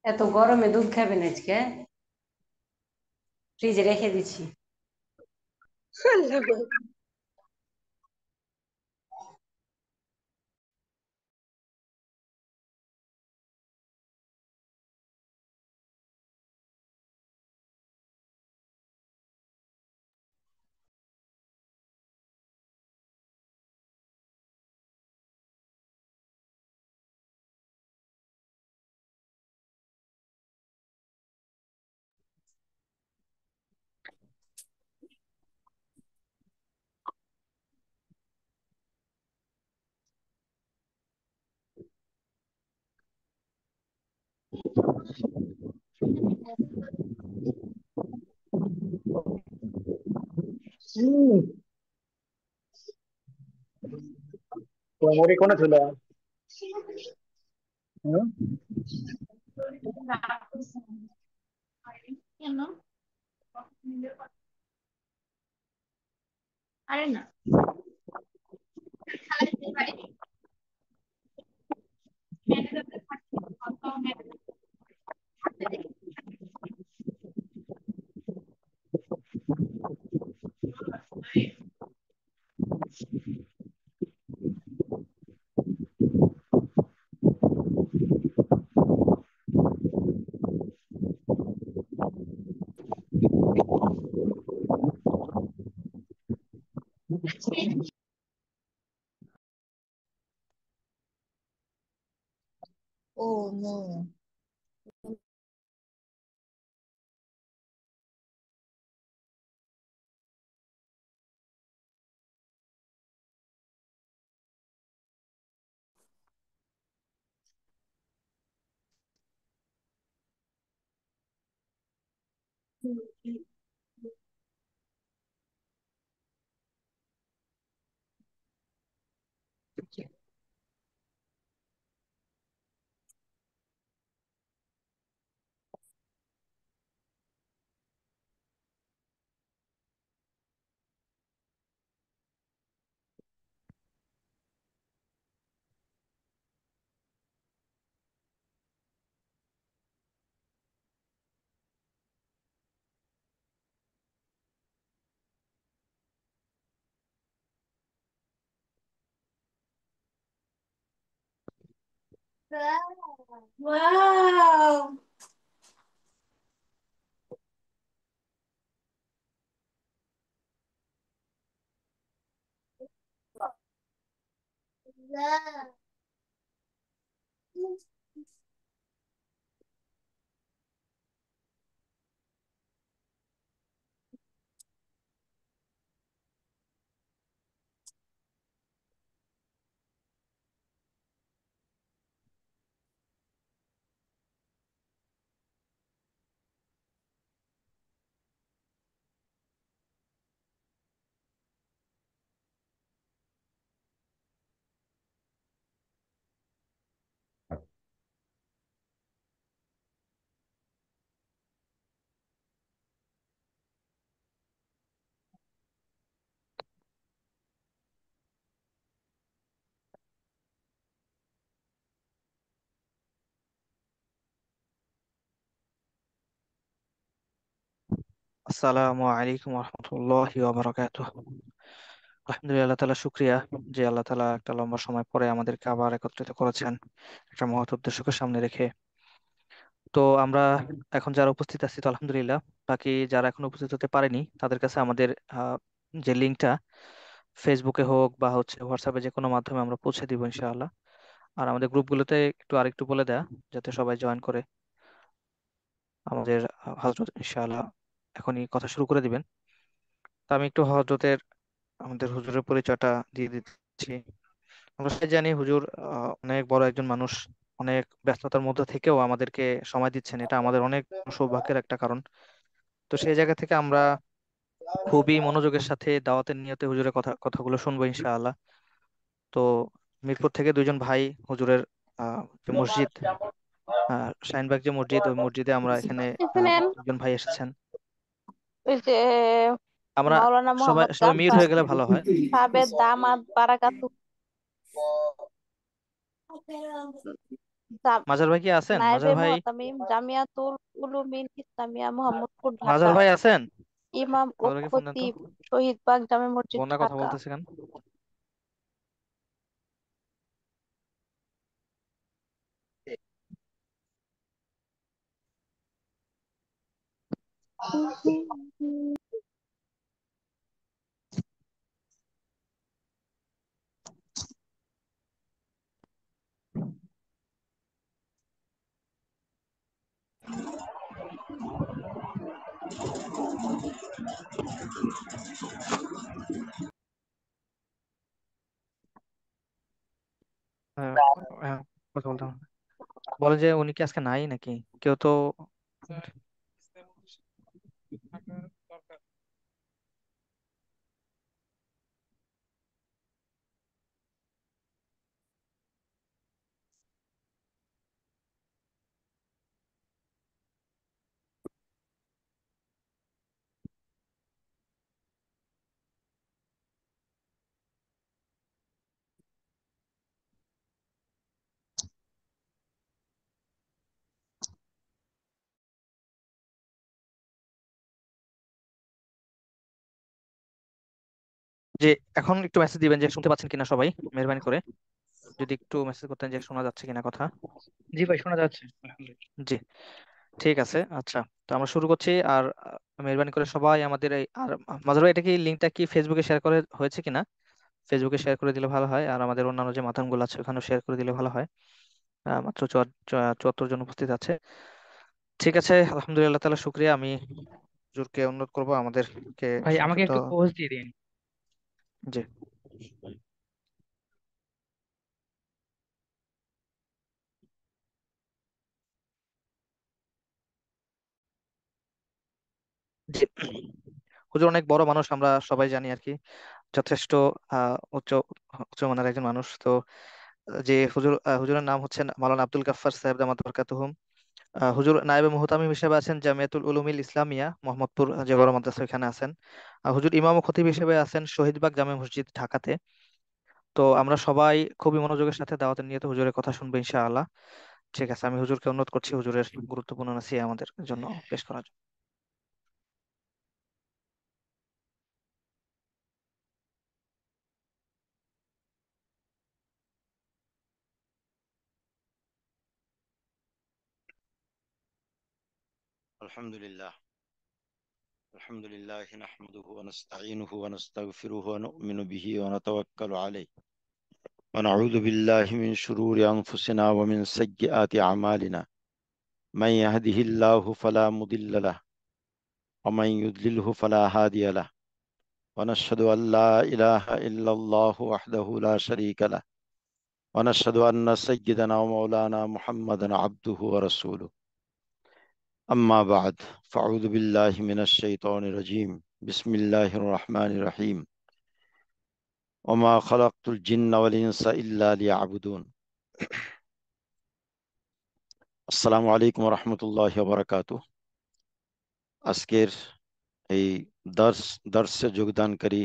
এত গরমে দুধ খাবেন আজকে? ফ্রিজে রেখে দিচ্ছি। আল্লাহ গো। কোমরে কোনে ছিল? হুম? কেন? আরে না। Oh no. Wow. Wow. আসসালামু আলাইকুম রহমতুল্লাহি ওয়া বারাকাতুহু। আলহামদুলিল্লাহ, আল্লাহ তাআলা শুকরিয়া যে আল্লাহ তাআলা একটা লম্বা সময় পরে আমাদেরকে আবার একত্রিত করেছেন একটা মহৎ উদ্দেশ্যকে সামনে রেখে। তো আমরা এখন যারা উপস্থিত আছি তো আলহামদুলিল্লাহ, বাকি যারা এখন উপস্থিত হতে পারেনি তাদের কাছে আমাদের যে লিঙ্কটা ফেসবুকে হোক বা হোয়াটসঅ্যাপে যে কোনো মাধ্যমে আমরা পৌঁছে দিব ইনশাআল্লাহ। আর আমাদের গ্রুপগুলোতে একটু আরেকটু বলে দেয়া যাতে সবাই জয়েন করে। আমাদের হযরত ইনশাআল্লাহ এখনই কথা শুরু করে দিবেন। তো আমি একটু হযরতের আমাদের হুজুরের পরিচয়টা দিয়ে দিচ্ছি। আমরা সবাই জানি হুজুর অনেক বড় একজন মানুষ, অনেক ব্যস্ততার মধ্যে থেকেও আমাদেরকে সময় দিচ্ছেন, এটা আমাদের অনেক সৌভাগ্যের একটা কারণ। তো সেই জায়গা থেকে আমরা খুবই মনোযোগের সাথে দাওয়াতের নিয়তে হুজুরের কথাগুলো শুনবো ইনশাআল্লাহ। তো মিরপুর থেকে দুইজন ভাই হুজুরের যে মসজিদ, শাহিনবাগ যে মসজিদ, ওই মসজিদে আমরা এখানে শুনেন, দুজন ভাই এসেছেন। ওই যে আমরা মাওলানা সবাই মোহাম্মদ সবাই মিউট গাফফার হয়ে গেলে ভালো হয়। সাহেবের দামাত বারাকাতু মাজার ভাই কি আছেন? নায়েবে মাজার ভাই, মুহতামিম জামিয়াতুল উলুমিন ইসলামিয়া মোহাম্মদপুর ঢাকা। মাজার ভাই আছেন? ইমাম ও মাজার ভাইকে ফোন দেন তো। খতিব শহীদবাগ জামে মসজিদ বন্যা কথা ঢাকা। বলতেছে কেন? হ্যাঁ, হ্যাঁ, কথা বলতাম। বলে যে উনি কি আজকে নাই নাকি? কেউ তো যে এখন একটু মেসেজ দিবেন যে শুনতে পাচ্ছেন কিনা সবাই, মেহরবানি করে যদি একটু মেসেজ করতেন যে শোনা যাচ্ছে কিনা কথা। জি ভাই, শোনা যাচ্ছে আলহামদুলিল্লাহ। জি, ঠিক আছে, আচ্ছা। তো আমরা শুরু করছি। আর মেহরবানি করে সবাই আমাদের এই, আর মাঝার ভাই, এটা কি লিঙ্কটা কি ফেসবুকে শেয়ার করে হয়েছে কিনা? ফেসবুকে শেয়ার করে দিলে ভালো হয়, আর আমাদের অন্যান্য যে মাধ্যমগুলো আছে ওখানেও শেয়ার করে দিলে ভালো হয়। মাত্র 74 জন উপস্থিত আছে। ঠিক আছে, আলহামদুলিল্লাহ তাআলা শুক্রিয়া। আমি হুজুরকে অনুরোধ করবো আমাদেরকে ভাই আমাকে সংক্ষিপ্ত। একটু পোস্ট দিয়ে দিন। জি, জি। হুজুর অনেক বড় মানুষ, আমরা সবাই জানি আর কি। যথেষ্ট উচ্চ উচ্চ মানের একজন মানুষ। তো যে হুজুরের নাম হচ্ছেন মাওলানা আব্দুল গাফফার সাহেব দামাত বরকাতুহুম। হুজুর নায়েবে মুহতামিম হিসেবে আছেন জামিয়াতুল উলুমিল ইসলামিয়া মোহাম্মদপুর যে বড় মাদ্রাসা, ওখানে আছেন। হুজুর ইমাম ও খতিব হিসেবে আছেন শহীদবাগ জামে মসজিদ ঢাকাতে। তো আমরা সবাই খুবই মনোযোগের সাথে দাওয়াতের নিয়ত হুজুরের কথা শুনবো ইনশাআল্লাহ। ঠিক আছে, আমি হুজুরকে অনুরোধ করছি হুজুরের গুরুত্বপূর্ণ নসিহত আমাদের জন্য পেশ করার জন্য। الحمد لله. الحمد لله نحمده ونستعينه ونستغفره ونؤمن به ونتوكل عليه ونعوذ بالله من شرور أنفسنا ومن سيئات أعمالنا. من يهده الله فلا مضل له ومن يضلله فلا هادي له. ونشهد أن لا إله إلا الله وحده لا شريك له. ونشهد أن سيدنا ومولانا محمدا عبده ورسوله. أما بعد، فأعوذ بالله من الشيطان الرجيم. بسم الله الرحمن الرحيم. وما خلقت الجن والإنس إلا ليعبدون. আসসালামু আলাইকুম রহমতুল্লাহ বারাকাতুহ। আজকের এই দর্শে যোগদানকারী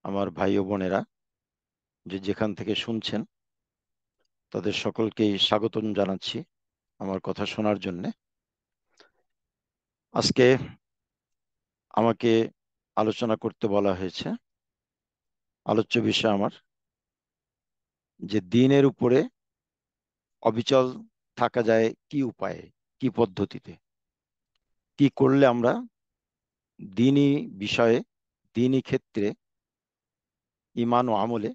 আমার ভাই ও বোনেরা, যে যেখান থেকে শুনছেন, তাদের সকলকেই স্বাগতম জানাচ্ছি আমার কথা শোনার জন্য। আজকে আমাকে আলোচনা করতে বলা হয়েছে। আলোচ্য বিষয় আমার যে দিনের উপরে অবিচল থাকা যায় কি উপায়ে, কি পদ্ধতিতে, কি করলে আমরা দিনই বিষয়ে, দিনই ক্ষেত্রে, ইমান ও আমলে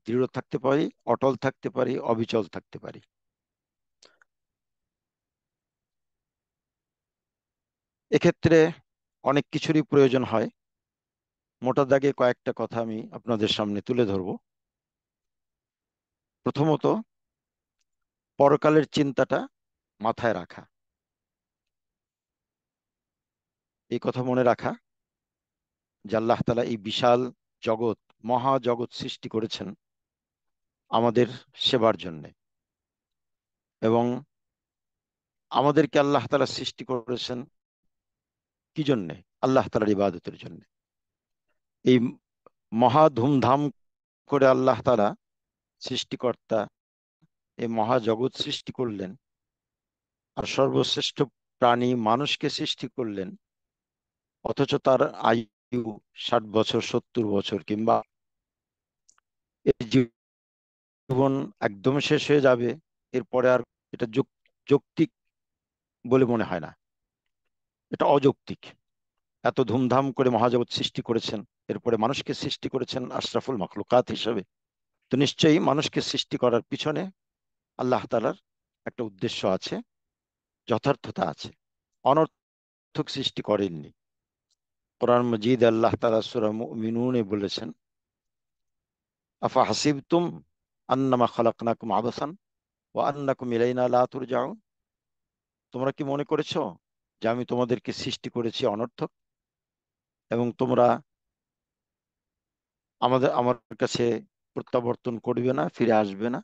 দৃঢ় থাকতে পারি, অটল থাকতে পারি, অবিচল থাকতে পারি। এক্ষেত্রে অনেক কিছুরই প্রয়োজন হয়। মোটা দাগে কয়েকটা কথা আমি আপনাদের সামনে তুলে ধরব। প্রথমত পরকালের চিন্তাটা মাথায় রাখা। এই কথা মনে রাখা যে আল্লাহ তাআলা এই বিশাল জগৎ, মহাজগৎ সৃষ্টি করেছেন আমাদের সেবার জন্য, এবং আমাদেরকে আল্লাহ তাআলা সৃষ্টি করেছেন কি জন্যে? আল্লাহ তাআলার ইবাদতের জন্য। এই মহা ধুমধাম করে আল্লাহ তাআলা সৃষ্টিকর্তা এই মহাজগৎ সৃষ্টি করলেন, আর সর্বশ্রেষ্ঠ প্রাণী মানুষকে সৃষ্টি করলেন, অথচ তার আয়ু 60 বছর, 70 বছর, কিংবা এই জীবন একদম শেষ হয়ে যাবে, এরপরে আর এটা যৌক্তিক বলে মনে হয় না। এটা অযৌক্তিক। এত ধুমধাম করে মহাজগৎ সৃষ্টি করেছেন, এরপরে মানুষকে সৃষ্টি করেছেন আশরাফুল মাখলুকাত হিসেবে, তো নিশ্চয়ই মানুষকে সৃষ্টি করার পিছনে আল্লাহ তাআলার একটা উদ্দেশ্য আছে, যথার্থতা আছে। অনর্থক সৃষ্টি করেননি। কোরআন মজিদ আল্লাহ তাআলা সূরা মুমিনুনে বলেছেন, আফা হাসিবতুম আন্নামা খালাকনাকুম আবাসান ওয়া আন্নাকুম ইলাইনা লা তুরজাউন। তোমরা কি মনে করেছো যে আমি তোমাদেরকে সৃষ্টি করেছি অনর্থক, এবং তোমরা আমার কাছে প্রত্যাবর্তন করবে না, ফিরে আসবে না?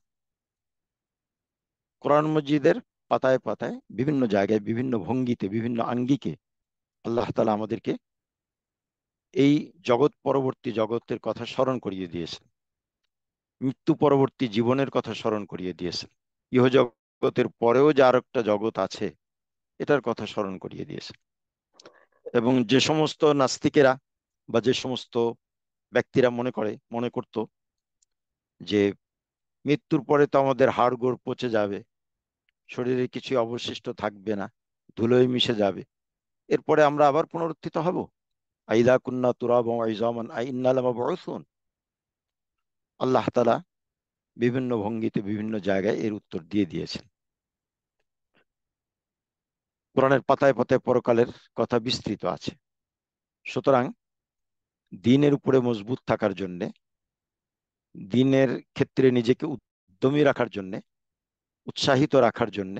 কোরআন মজিদের পাতায় পাতায় বিভিন্ন জায়গায়, বিভিন্ন ভঙ্গিতে, বিভিন্ন আঙ্গিকে আল্লাহ তাআলা আমাদেরকে এই জগৎ পরবর্তী জগতের কথা স্মরণ করিয়ে দিয়েছেন, মৃত্যু পরবর্তী জীবনের কথা স্মরণ করিয়ে দিয়েছেন, ইহজগতের পরেও যে আরেকটা জগৎ আছে এটার কথা স্মরণ করিয়ে দিয়েছেন। এবং যে সমস্ত নাস্তিকেরা বা যে সমস্ত ব্যক্তিরা মনে করত যে মৃত্যুর পরে তো আমাদের হাড়গোড় পচে যাবে, শরীরে কিছু অবশিষ্ট থাকবে না, ধুলোয় মিশে যাবে, এরপরে আমরা আবার পুনরুত্থিত হব, আইদা কুন্না তুরাবান ওয়া ইযামান আইন্না লামাবউসুন। আল্লাহ তাআলা বিভিন্ন ভঙ্গিতে বিভিন্ন জায়গায় এর উত্তর দিয়ে দিয়েছেন। কোরআনের পাতায় পাতায় পরকালের কথা বিস্তৃত আছে। সুতরাং দ্বীনের উপরে মজবুত থাকার জন্য, দ্বীনের ক্ষেত্রে নিজেকে উদ্যমী রাখার জন্য, উৎসাহিত রাখার জন্য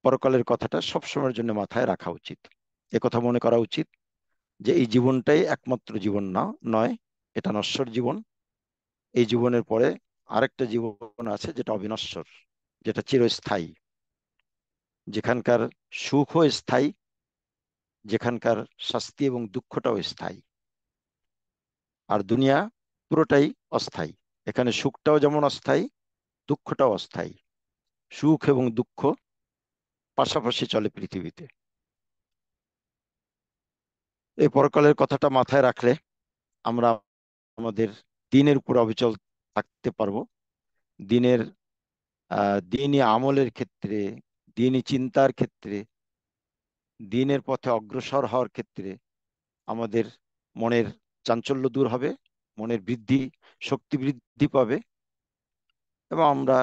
পরকালের কথাটা সবসময়ের জন্য মাথায় রাখা উচিত। কথা মনে করা উচিত যে এই জীবনটাই একমাত্র জীবন নয়, এটা নশ্বর জীবন। এই জীবনের পরে আরেকটা জীবন আছে যেটা অবিনশ্বর, যেটা চিরস্থায়ী, যেখানকার সুখও স্থায়ী, যেখানকার শাস্তি এবং দুঃখটাও স্থায়ী। আর দুনিয়া পুরোটাই অস্থায়ী। এখানে সুখটাও যেমন অস্থায়ী, দুঃখটাও অস্থায়ী। সুখ এবং দুঃখ পাশাপাশি চলে পৃথিবীতে। এই পরকালের কথাটা মাথায় রাখলে আমরা আমাদের দ্বীনের উপর অবিচল থাকতে পারবো। দ্বীনি আমলের ক্ষেত্রে, দ্বীনি চিন্তার ক্ষেত্রে, দ্বীনের পথে অগ্রসর হওয়ার ক্ষেত্রে আমাদের মনের চাঞ্চল্য দূর হবে, মনের শক্তি বৃদ্ধি পাবে, এবং আমরা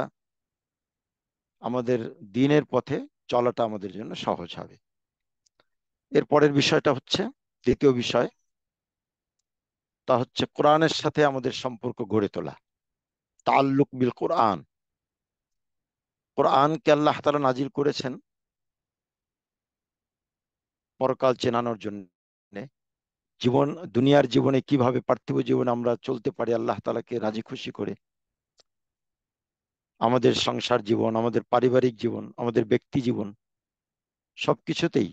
আমাদের দ্বীনের পথে চলাটা আমাদের জন্য সহজ হবে। এর পরের বিষয়টা হচ্ছে, দ্বিতীয় বিষয়, তা হচ্ছে কোরআনের সাথে আমাদের সম্পর্ক গড়ে তোলা, তাআল্লুক বিল কোরআন। কোরআনকে আল্লাহ তাআলা নাজিল করেছেন পরকাল চেনানোর জন্য। দুনিয়ার জীবনে কিভাবে, পার্থিব জীবনে আমরা চলতে পারি আল্লাহ তাআলাকে রাজি খুশি করে, আমাদের সংসার জীবন, আমাদের পারিবারিক জীবন, আমাদের ব্যক্তি জীবন, সবকিছুতেই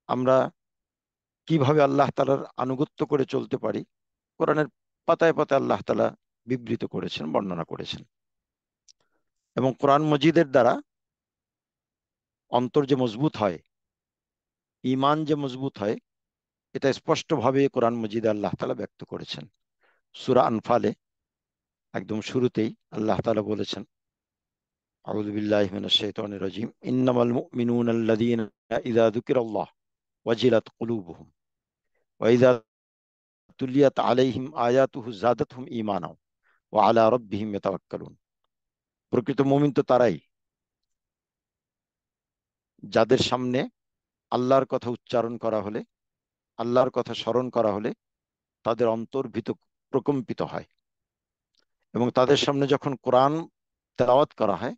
আমরা কিভাবে আল্লাহ তাআলার আনুগত্য করে চলতে পারি, কোরআনের পাতায় পাতায় আল্লাহ তাআলা বিবৃত করেছেন, বর্ণনা করেছেন। এবং কোরআন মজিদের দ্বারা অন্তর যে মজবুত হয়, ঈমান যে মজবুত হয়, এটা স্পষ্টভাবে কোরআন মজিদে আল্লাহ তাআলা ব্যক্ত করেছেন। সূরা আনফালে একদম শুরুতেই আল্লাহ তাআলা বলেছেন, আউযু বিল্লাহি মিনাশ শাইতানির রাজীম, ইন্নামাল মুমিনুনা আল্লাযীনা ইযা যুকিরাল্লাহ ওয়াজিলাত কুলুবুহুম ওয়া ইযা তুলিয়াত আলাইহিম আয়াতুহু যাদাতহুম ঈমানা ওয়া আলা রাব্বিহিম ইয়াতাওয়াক্কালুন। প্রকৃত মুমিন তো তারাই যাদের সামনে আল্লাহর কথা উচ্চারণ করা হলে, আল্লাহর কথা স্মরণ করা হলে তাদের অন্তর প্রকম্পিত হয়, এবং তাদের সামনে যখন কোরআন তেলাওয়াত করা হয়,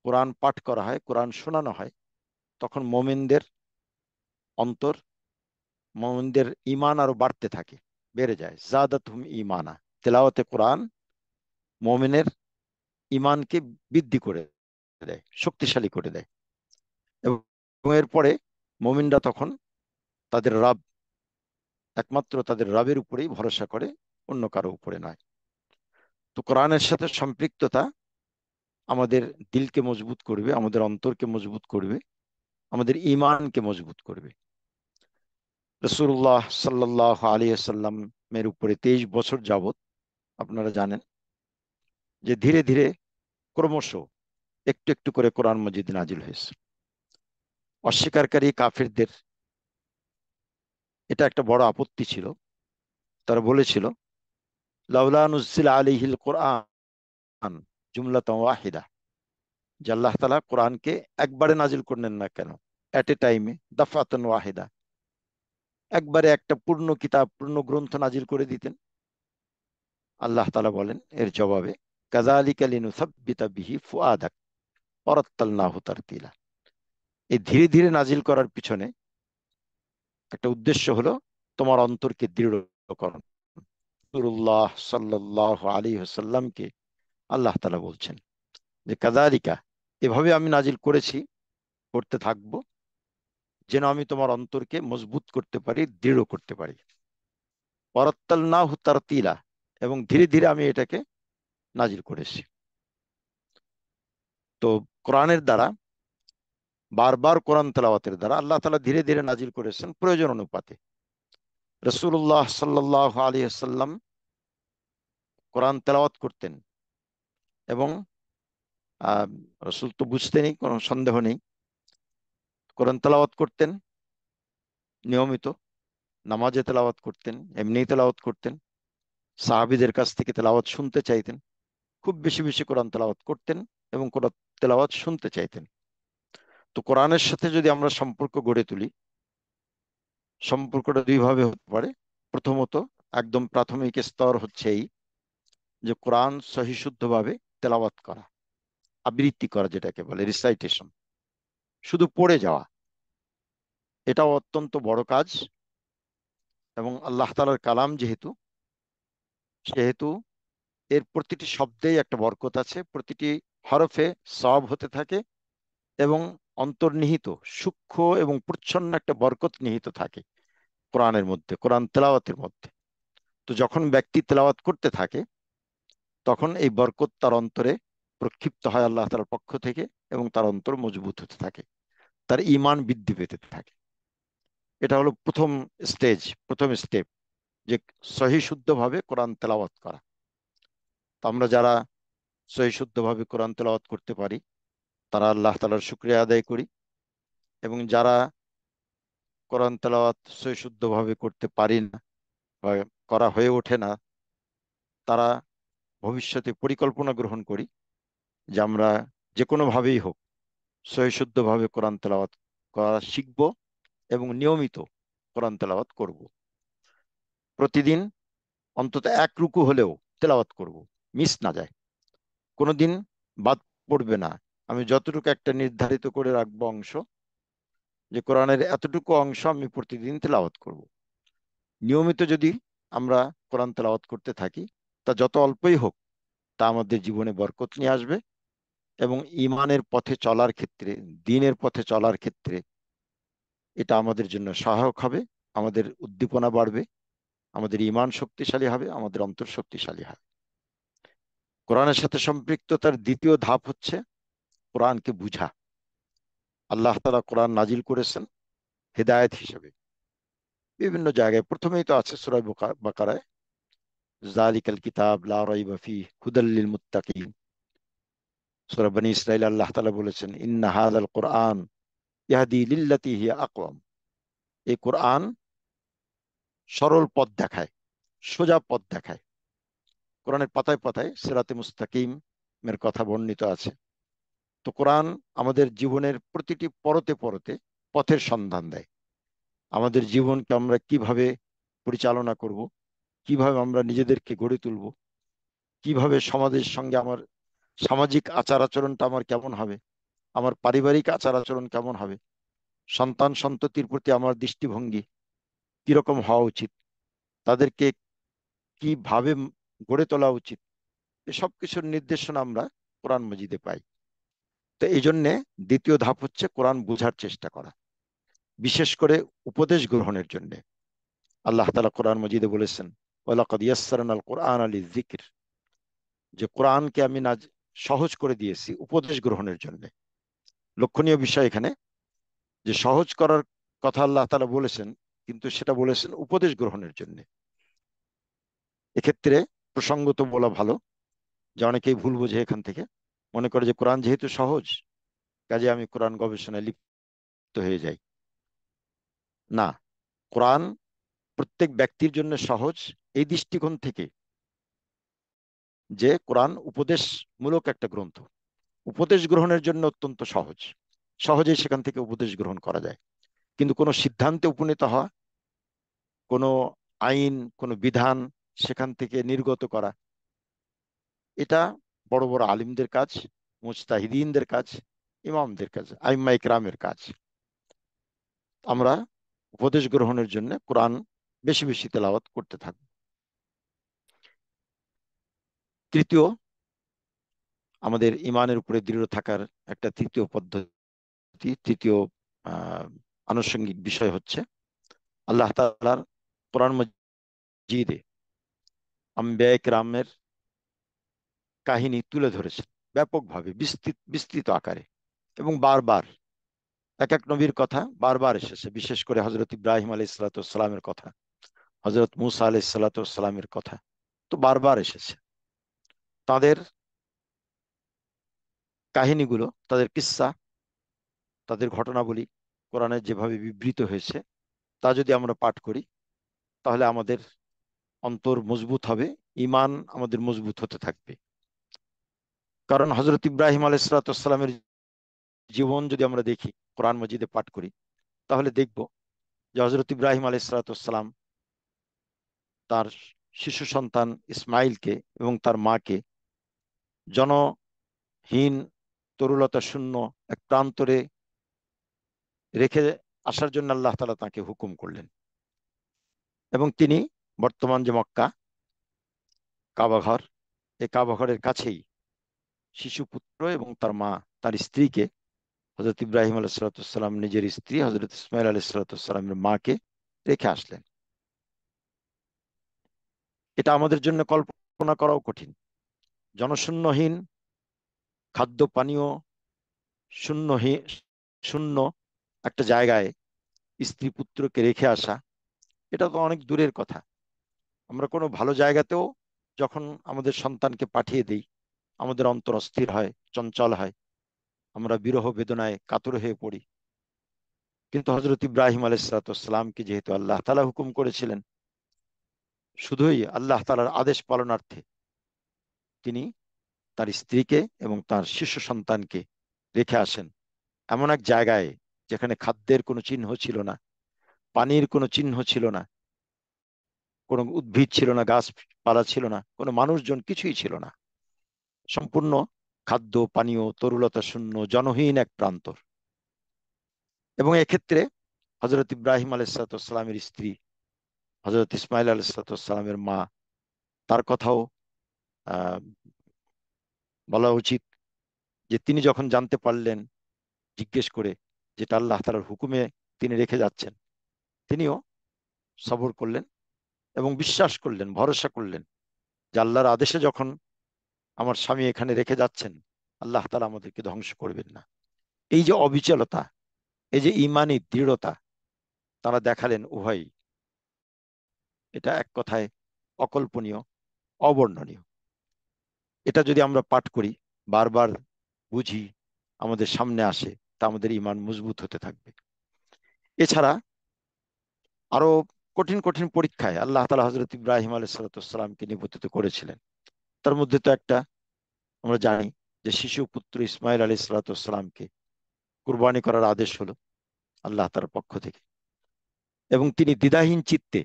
কোরআন পাঠ করা হয়, কোরআন শোনানো হয়, তখন মোমিনদের অন্তর, মোমিনদের ঈমান আরো বাড়তে থাকে, বেড়ে যায়। জাদাতহুম ঈমানা, তেলাওয়াতে কোরআন মোমিনের ঈমানকে বৃদ্ধি করে দেয়, শক্তিশালী করে দেয়। এবং এরপরে মোমিনরা তখন তাদের রব, একমাত্র তাদের রবের উপরেই ভরসা করে, অন্য কারো উপরে নয়। তো কোরআনের সাথে সম্পৃক্ততা আমাদের দিলকে মজবুত করবে, আমাদের অন্তরকে মজবুত করবে, আমাদের ঈমানকে মজবুত করবে। রাসূলুল্লাহ সাল্লাল্লাহু আলাইহি ওয়াসাল্লামের উপরে 23 বছর যাবত আপনারা জানেন যে ধীরে ধীরে ক্রমশ একটু একটু করে কোরআন মাজিদ নাজিল হয়েছে। অস্বীকারী কাফিরদের এটা একটা বড় আপত্তি ছিল। তারা বলেছিল, লাউলা নুজ্জিলা আলাইহিল কোরআন জুমলাতান ওয়াহিদা, যে আল্লাহ তাআলা কোরআনকে একবারে নাজিল করলেন না কেন, এট এ টাইমে, দাফাতান ওয়াহিদা, একবারে একটা পূর্ণ কিতাব, পূর্ণ গ্রন্থ নাজিল করে দিতেন। আল্লাহ তাআলা বলেন এর জবাবে, কাযালিকা লিনুসাব্বিতা বিহি ফুআদাক ওয়ারাত্তালনাহু তারতিলা। এই ধীরে ধীরে নাজিল করার পিছনে একটা উদ্দেশ্য হলো তোমার অন্তরকে দৃঢ়করণ। রাসূলুল্লাহ সাল্লাল্লাহু আলাইহি ওয়াসাল্লামকে আল্লাহ তাআলা বলছেন যে কাযালিকা, এভাবে আমি নাজিল করেছি, করতে থাকবো, যেন আমি তোমার অন্তরকে মজবুত করতে পারি, দৃঢ় করতে পারি। ওয়ারাত্তালনাহু তারতিলা, এবং ধীরে ধীরে আমি এটাকে নাজিল করেছি। তো কোরআনের দ্বারা, বারবার কোরআন তেলাওয়াতের দ্বারা আল্লাহ তাআলা ধীরে ধীরে নাজিল করেছেন প্রয়োজন অনুপাতে। রাসূলুল্লাহ সাল্লাল্লাহু আলাইহি ওয়াসাল্লাম কোরআন তেলাওয়াত করতেন, এবং রাসূল তো বুঝতেনই, কোনো সন্দেহ নেই, কোরআন তেলাওয়াত করতেন নিয়মিত, নামাজে তেলাওয়াত করতেন, এমনি তেলাওয়াত করতেন, সাহাবীদের কাছ থেকে তেলাওয়াত শুনতে চাইতেন, খুব বেশি বেশি কোরআন তেলাওয়াত করতেন এবং কোরআন তেলাওয়াত শুনতে চাইতেন। তো কোরআনের সাথে যদি আমরা সম্পর্ক গড়ে তুলি, সম্পর্কটা দুই ভাবে হতে পারে। প্রথমত, একদম প্রাথমিক স্তর হচ্ছে এই যে কোরআন সহিশুদ্ধভাবে তেলাওয়াত করা, আবৃত্তি করা, যেটাকে বলে রিসাইটেশন, শুধু পড়ে যাওয়া, এটাও অত্যন্ত বড় কাজ। এবং আল্লাহ তাআলার কালাম যেহেতু, সেহেতু এর প্রতিটি শব্দেই একটা বরকত আছে, প্রতিটি হরফে সওয়াব হতে থাকে, এবং অন্তর্নিহিত সূক্ষ্ম এবং প্রচ্ছন্ন একটা বরকত নিহিত থাকে কোরআনের মধ্যে, কোরআন তেলাওয়াতের মধ্যে। তো যখন ব্যক্তি তেলাওয়াত করতে থাকে, তখন এই বরকত তার অন্তরে প্রক্ষিপ্ত হয় আল্লাহ তাআলার পক্ষ থেকে, এবং তার অন্তর মজবুত হতে থাকে, তার ঈমান বৃদ্ধি পেতে থাকে। এটা হলো প্রথম স্টেজ, প্রথম স্টেপ, যে সহি শুদ্ধভাবে কোরআন তেলাওয়াত করা। তো আমরা যারা সহি শুদ্ধভাবে কোরআন তেলাওয়াত করতে পারি, তারা আল্লাহ তাআলার শুকরিয়া আদায় করি। এবং যারা কোরআন তেলাওয়াত সহি শুদ্ধভাবে করতে পারি না বা করা হয়ে ওঠে না, তারা ভবিষ্যতে পরিকল্পনা গ্রহণ করি যে আমরা যে কোনো ভাবেই হোক সহি শুদ্ধভাবে কোরআন তেলাওয়াত করা শিখব, এবং নিয়মিত কোরআন তেলাওয়াত করব। প্রতিদিন অন্তত এক রুকু হলেও তেলাওয়াত করব, মিস না যায়, কোনোদিন বাদ পড়বে না। আমি যতটুকু একটা নির্ধারিত করে রাখবো অংশ, যে কোরআনের এতটুকু অংশ আমি প্রতিদিন তেলাওয়াত করব। নিয়মিত যদি আমরা কোরআন তেলাওয়াত করতে থাকি, তা যত অল্পই হোক, তা আমাদের জীবনে বরকত নিয়ে আসবে, এবং ঈমানের পথে চলার ক্ষেত্রে, দ্বীনের পথে চলার ক্ষেত্রে এটা আমাদের জন্য সহায়ক হবে, আমাদের উদ্দীপনা বাড়বে, আমাদের ঈমান শক্তিশালী হবে, আমাদের অন্তর শক্তিশালী হবে। কোরআনের সাথে সম্পৃক্ততার দ্বিতীয় ধাপ হচ্ছে কোরআনকে বুঝা। আল্লাহ তাআলা কোরআন নাজিল করেছেন হেদায়েত হিসেবে বিভিন্ন জায়গায়। প্রথমেই তো আছে সূরা বাকারায়, যালিকাল কিতাব লা রাইবা ফীহি হুদাল লিল মুত্তাকিন। সূরা বনী ইসরাঈল আল্লাহ তাআলা বলেছেন, ইন্না হাযাল কুরআন ইয়াহদি লিল্লাতী হিয়া আকওয়াম। এই কোরআন সরল পথ দেখায়, সোজা পথ দেখায়। কোরআনের পাতায় পাতায় সিরাতে মুস্তাকিম এর কথা বর্ণিত আছে। তো কোরআন আমাদের জীবনের প্রতিটি পরতে পরতে পথের সন্ধান দেয়। আমাদের জীবনকে আমরা কিভাবে পরিচালনা করব, কিভাবে আমরা নিজেদেরকে গড়ে তুলব, কিভাবে সমাজের সঙ্গে আমার সামাজিক আচার আচরণটা আমার কেমন হবে, আমার পারিবারিক আচার আচরণ কেমন হবে, সন্তান সন্ততির প্রতি আমার দৃষ্টিভঙ্গি কিরকম হওয়া উচিত, তাদেরকে কিভাবে গড়ে তোলা উচিত, এসব কিছুর নির্দেশনা আমরা কোরআন মজিদে পাই। তো এই জন্যে দ্বিতীয় ধাপ হচ্ছে কোরআন বোঝার চেষ্টা করা, বিশেষ করে উপদেশ গ্রহণের জন্য। আল্লাহ তাআলা কোরআন মজিদে বলেছেন, ওয়ালাকাদ ইয়াসসারনাল কোরআন লিযিকর, যে কোরআনকে আমি সহজ করে দিয়েছি উপদেশ গ্রহণের জন্য। লক্ষণীয় বিষয় এখানে যে সহজ করার কথা আল্লাহ তাআলা বলেছেন, কিন্তু সেটা বলেছেন উপদেশ গ্রহণের জন্য। এক্ষেত্রে প্রসঙ্গত বলা ভালো, যে অনেকেই ভুল বোঝে এখান থেকে, মনে করে যে কোরআন যেহেতু সহজ, কাজে আমি কোরআন গবেষণায় লিপ্ত হয়ে যাই। না, কোরআন প্রত্যেক ব্যক্তির জন্য সহজ এই দৃষ্টিকোণ থেকে যে কোরআন উপদেশমূলক একটা গ্রন্থ, উপদেশ গ্রহণের জন্য অত্যন্ত সহজ, সহজেই সেখান থেকে উপদেশ গ্রহণ করা যায়। কিন্তু কোনো সিদ্ধান্তে উপনীত হওয়া, কোনো আইন, কোনো বিধান সেখান থেকে নির্গত করা, এটা বড় বড় আলিমদের কাজ, মুজতাহিদিনদের কাজ, ইমামদের কাজ, আইম্মা ইকরামের কাজ। আমরা উপদেশ গ্রহণের জন্য কোরআন বেশি বেশি তেলাওয়াত করতে থাকব। তৃতীয়, আমাদের ইমানের উপরে দৃঢ় থাকার একটা তৃতীয় পদ্ধতি, তৃতীয় আনুষঙ্গিক বিষয় হচ্ছে আল্লাহ তাআলার কোরআন মজিদে আম্বিয়া ইকরামের কাহিনী তুলে ধরেছেন ব্যাপকভাবে, বিস্তৃত আকারে, এবং বারবার এক এক নবীর কথা বারবার এসেছে। বিশেষ করে হযরত ইব্রাহিম আলাইহিস সালামের কথা, হযরত মূসা আলাইহিস সালামের কথা তো বারবার এসেছে। তাদের কাহিনীগুলো, তাদের কিস্সা, তাদের ঘটনাবলী কোরআনে যেভাবে বিবৃত হয়েছে, তা যদি আমরা পাঠ করি তাহলে আমাদের অন্তর মজবুত হবে, ঈমান আমাদের মজবুত হতে থাকবে। কারণ হযরত ইব্রাহিম আলাইহিস সালামের জীবন যদি আমরা দেখি, কোরআন মজিদে পাঠ করি, তাহলে দেখব যে হযরত ইব্রাহিম আলাইহিস সালাম তার শিশু সন্তান ইসমাইলকে এবং তার মাকে জনহীন, তরুলতা শূন্য এক প্রান্তরে রেখে আসার জন্য আল্লাহ তাআলা তাকে হুকুম করলেন। এবং তিনি বর্তমান যে মক্কা কাবাঘর, এই কাবাঘরের কাছেই শিশু পুত্র এবং তার মা, তার স্ত্রীকে, হযরত ইব্রাহিম আলাইহিস সালাম নিজের স্ত্রী হযরত ইসমাইল আলাইহিস সালামের মাকে রেখে আসলেন। এটা আমাদের জন্য কল্পনা করাও কঠিন। জনশূন্যহীন, খাদ্য পানীয় শূন্যহীন, শূন্য একটা জায়গায় স্ত্রী পুত্রকে রেখে আসা, এটা তো অনেক দূরের কথা। আমরা কোনো ভালো জায়গাতেও যখন আমাদের সন্তানকে পাঠিয়ে দিই, আমাদের অন্তর অস্থির হয়, চঞ্চল হয়, আমরা বিরহ বেদনায় কাতর হয়ে পড়ি। কিন্তু হযরত ইব্রাহিম আলাইহিস সালামকে যেহেতু আল্লাহ তাআলা হুকুম করেছিলেন, শুধুই আল্লাহ তাআলার আদেশ পালনার্থে তিনি তার স্ত্রীকে এবং তার শিশু সন্তানকে রেখে আসেন এমন এক জায়গায় যেখানে খাদ্যের কোনো চিহ্ন ছিল না, পানির কোনো চিহ্ন ছিল না, কোনো উদ্ভিদ ছিল না, গাছপালা ছিল না, কোনো মানুষজন, কিছুই ছিল না। সম্পূর্ণ খাদ্য পানীয় তরুলতা শূন্য জনহীন এক প্রান্তর। এবং এক্ষেত্রে হযরত ইব্রাহিম আলাইহিস সালামের স্ত্রী হযরত ইসমাইল আলাইহিস সালামের মা, তার কথাও আহ বলা উচিত, যে তিনি যখন জানতে পারলেন জিজ্ঞেস করে যেটা আল্লাহ তাআলার হুকুমে তিনি রেখে যাচ্ছেন, তিনিও সবর করলেন এবং বিশ্বাস করলেন, ভরসা করলেন যে আল্লাহর আদেশে যখন আমার স্বামী এখানে রেখে যাচ্ছেন, আল্লাহ তাআলা আমাদেরকে ধ্বংস করবেন না। এই যে অবিচলতা, এই যে ঈমানী দৃঢ়তা তারা দেখালেন উভয়ই, এটা এক কথায় অকল্পনীয়, অবর্ণনীয়। এটা যদি আমরা পাঠ করি, বারবার বুঝি, আমাদের সামনে আসে, তা আমাদের ঈমান মজবুত হতে থাকবে। এছাড়া আরো কঠিন কঠিন পরীক্ষায় আল্লাহ তাআলা হযরত ইব্রাহিম আলাইহিস সালামকে নিবন্ধিত করেছিলেন। তার মধ্যে তো একটা আমরা জানি যে শিশু পুত্র ইসমাইল আলাইহিস সালামকে কুরবানি করার আদেশ হলো আল্লাহ তাআলার পক্ষ থেকে, এবং তিনি দ্বিধাহীন চিত্তে,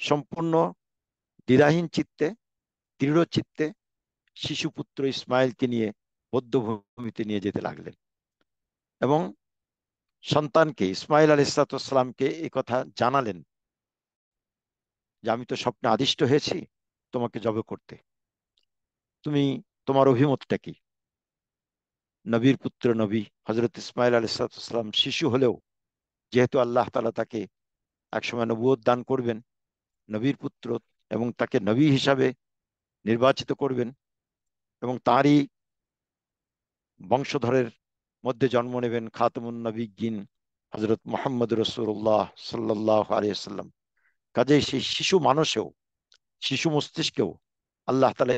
সম্পূর্ণ দ্বিধাহীন চিত্তে দৃঢ় চিত্তে শিশুপুত্র ইসমাইলকে নিয়ে বধ্যভূমিতে নিয়ে যেতে লাগলেন এবং সন্তানকে ইসমাইল আলাইহিসসালামকে এই কথা জানালেন যে আমি তো স্বপ্নে আদিষ্ট হয়েছি তোমাকে জবে করতে, তোমার অভিমতটা কি? নবীর পুত্র নবী হজরত ইসমাইল আলাইহিসসালাম শিশু হলেও যেহেতু আল্লাহ তাআলা তাকে একসময় নবুয়ত দান করবেন, নবীর পুত্র, এবং তাকে নবী হিসাবে নির্বাচিত করবেন এবং তারই বংশধরের মধ্যে জন্ম নেবেন খাতামুন নবিয়্যিন হজরত মুহাম্মদ রাসূলুল্লাহ সাল্লাল্লাহু আলাইহি ওয়াসাল্লাম। কাজেই সেই শিশু মানুষেও, শিশু মস্তিষ্কেও আল্লাহ তাআলা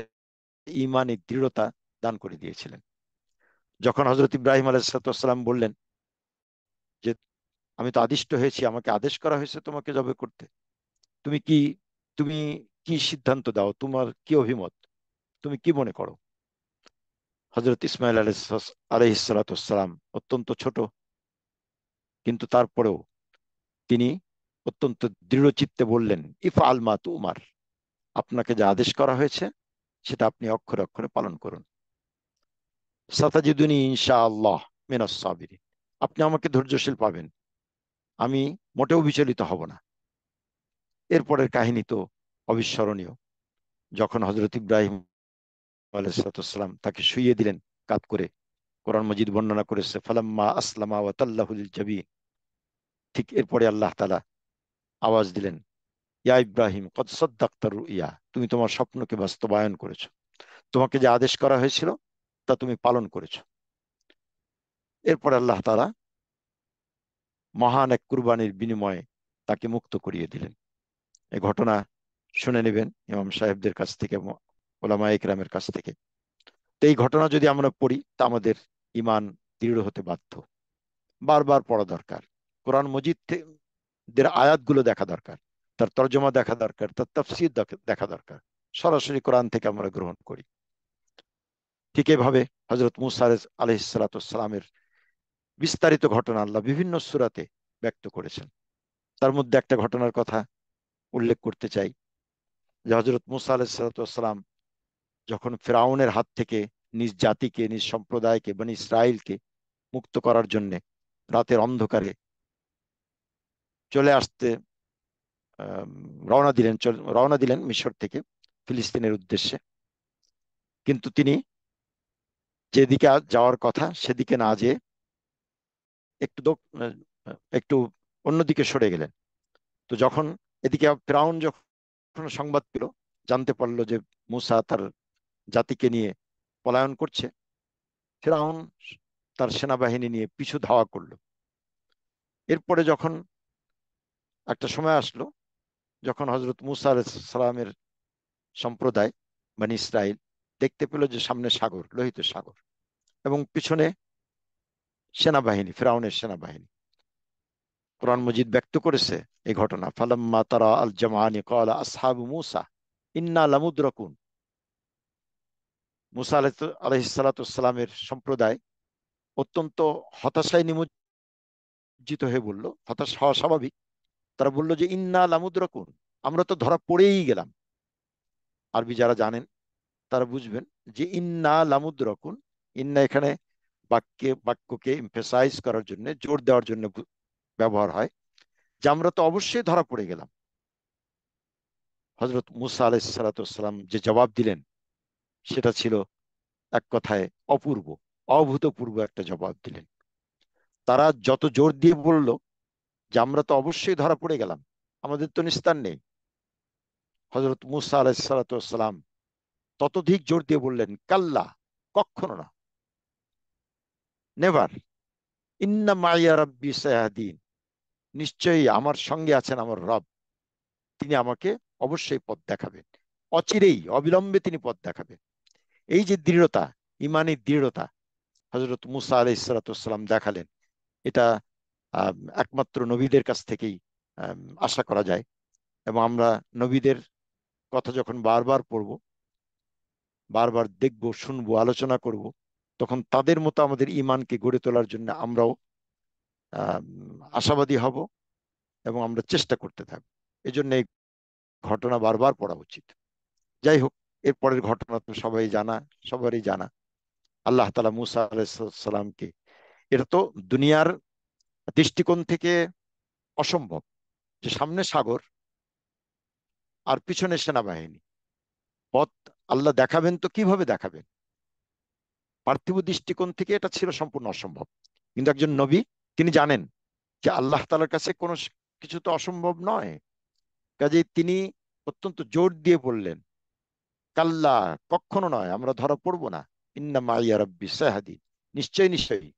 ঈমানের দৃঢ়তা দান করে দিয়েছিলেন। যখন হজরত ইব্রাহিম আলাইহিসসালাম বললেন যে আমি তো আদিষ্ট হয়েছি, আমাকে আদেশ করা হয়েছে তোমাকে জবে করতে, তুমি কি তুমি কি সিদ্ধান্ত দাও, তোমার কি অভিমত, তুমি কি মনে করো? হজরত ইসমাইল আলাইহিসসালাম অত্যন্ত ছোট, কিন্তু তারপরেও তিনি অত্যন্ত দৃঢ় চিত্তে বললেন, ইফআল মা তুমার, আপনাকে যা আদেশ করা হয়েছে সেটা আপনি অক্ষরে অক্ষরে পালন করুন। সাতাজিদুনি ইনশাআল্লাহ মিনাস সাবিরিন, আপনি আমাকে ধৈর্যশীল পাবেন, আমি মোটেও বিচলিত হব না। এরপরের কাহিনী তো অবিস্মরণীয়। যখন হজরত ইব্রাহিম আলাইহিসসালাম তাকে শুইয়ে দিলেন কাত করে, কোরআন মজিদ বর্ণনা করেছে ফালাম্মা আসলামা ওয়া তাল্লাহু লিল জাবিন, ঠিক এরপরে আল্লাহ তাআলা আওয়াজ দিলেন, ইয়া ইব্রাহিম কদ সাদ্দাকতা রুইয়া, তুমি তোমার স্বপ্নকে বাস্তবায়ন করেছো, তোমাকে যে আদেশ করা হয়েছিল তা তুমি পালন করেছো। এরপর আল্লাহ তাআলা মহান এক কুরবানির বিনিময়ে তাকে মুক্ত করিয়ে দিলেন। এই ঘটনা শুনে নেবেন ইমাম সাহেবদের কাছ থেকে, ওলামায়ে ইকরামের কাছ থেকে। তো এই ঘটনা যদি আমরা পড়ি তা আমাদের ঈমান দৃঢ় হতে বাধ্য। বারবার পড়া দরকার, কোরআন মজিদ দের আয়াতগুলো দেখা দরকার, তার তর্জমা দেখা দরকার, তার তাফসীর দেখা দরকার। সরাসরি কোরআন থেকে আমরা গ্রহণ করি। ঠিক এভাবে হযরত মূসা আলাইহিসসালামের বিস্তারিত ঘটনা আল্লাহ বিভিন্ন সূরাতে ব্যক্ত করেছেন। তার মধ্যে একটা ঘটনার কথা উল্লেখ করতে চাই, যে হযরত মূসা আলাইহিসসালাম যখন ফিরআউনের হাত থেকে নিজ জাতিকে, নিজ সম্প্রদায়কে, বনি ইসরাইলকে মুক্ত করার জন্য রাতের অন্ধকারে চলে আসতে রওনা দিলেন মিশর থেকে ফিলিস্তিনের উদ্দেশ্যে, কিন্তু তিনি যেদিকে যাওয়ার কথা সেদিকে না যেয়ে একটু অন্যদিকে সরে গেলেন। তো যখন এদিকে ফিরআউন যখন সংবাদ পেল, জানতে পারলো যে মূসা তার জাতিকে নিয়ে পলায়ন করছে, ফিরআউন তার সেনাবাহিনী নিয়ে পিছু ধাওয়া করলো। এরপরে যখন একটা সময় আসলো, যখন হযরত মূসা আলাইহিস সালামের সম্প্রদায় বনি ইসরাইল দেখতে পেল যে সামনে সাগর, লোহিত সাগর, এবং পিছনে সেনাবাহিনী, ফিরআউনের সেনাবাহিনী। কোরআন মজিদ ব্যক্ত করেছে এই ঘটনা, ফালাম্মা তারা আল জামাআনি ক্বালা আসহাবু মূসা ইন্না লামুদরাকুন। মূসা আলাইহিস সালাতু ওয়াস সালামের সম্প্রদায় অত্যন্ত হতাশায় নিমজ্জিত হয়ে বলল, হতাশ হওয়া স্বাভাবিক, তারা বলল যে ইন্না লামুদরাকুন, আমরা তো ধরা পড়েই গেলাম। আরবি যারা জানেন তারা বুঝবেন যে ইন্না লামুদরাকুন, ইন্না এখানে বাক্যকে এমফেসাইজ করার জন্য, জোর দেওয়ার জন্য ব্যবহার হয়, যে আমরা তো অবশ্যই ধরা পড়ে গেলাম। হযরত মূসা আলাইহিস সালাতু ওয়াস সালাম যে জবাব দিলেন সেটা ছিল এক কথায় অপূর্ব, অভূতপূর্ব একটা জবাব দিলেন। তারা যত জোর দিয়ে বলল যে আমরা তো অবশ্যই ধরা পড়ে গেলাম, আমাদের তো নিস্তার নেই, হযরত মূসা আলাইহিস সালাতু ওয়াস সালাম ততোধিক জোর দিয়ে বললেন, কাল্লা, কখনো না, নেভার, ইন্না মাইয়া রাব্বি সায়াহদিন, নিশ্চয়ই আমার সঙ্গে আছেন আমার রব, তিনি আমাকে অবশ্যই পথ দেখাবেন, অচিরেই, অবিলম্বে তিনি পথ দেখাবেন। এই যে দৃঢ়তা, ইমানি দৃঢ়তা হযরত মূসা আলাইহিস সালাতু ওয়াস সালাম দেখালেন, এটা একমাত্র নবীদের কাছ থেকেই আশা করা যায়। এবং আমরা নবীদের কথা যখন বারবার পড়ব, বারবার দেখব, শুনবো, আলোচনা করব, তখন তাদের মতো আমাদের ঈমানকে গড়ে তোলার জন্য আমরাও আশাবাদী হব এবং আমরা চেষ্টা করতে থাকবো। এজন্য এই ঘটনা বারবার পড়া উচিত। যাই হোক, এরপরের ঘটনা তো সবাই জানা, সবারই জানা। আল্লাহ তাআলা মুসা আলাইহিস সালামকে, এটা তো দুনিয়ার দৃষ্টিকোণ থেকে অসম্ভব যে সামনে সাগর আর পিছনে সেনাবাহিনী, পথ আল্লাহ দেখাবেন তো কিভাবে দেখাবেন? পার্থিব দৃষ্টিকোণ থেকে এটা ছিল সম্পূর্ণ অসম্ভব। কিন্তু একজন নবী, তিনি জানেন যে আল্লাহ তাআলার কাছে কোনো কিছু তো অসম্ভব নয়। কাজেই তিনি অত্যন্ত জোর দিয়ে বললেন, কাল্লা, কখনো নয়, আমরা ধরা পড়বো না। ইন্না মাইয়া রাব্বি সায়াহদিন, নিশ্চয়ই নিশ্চয়ই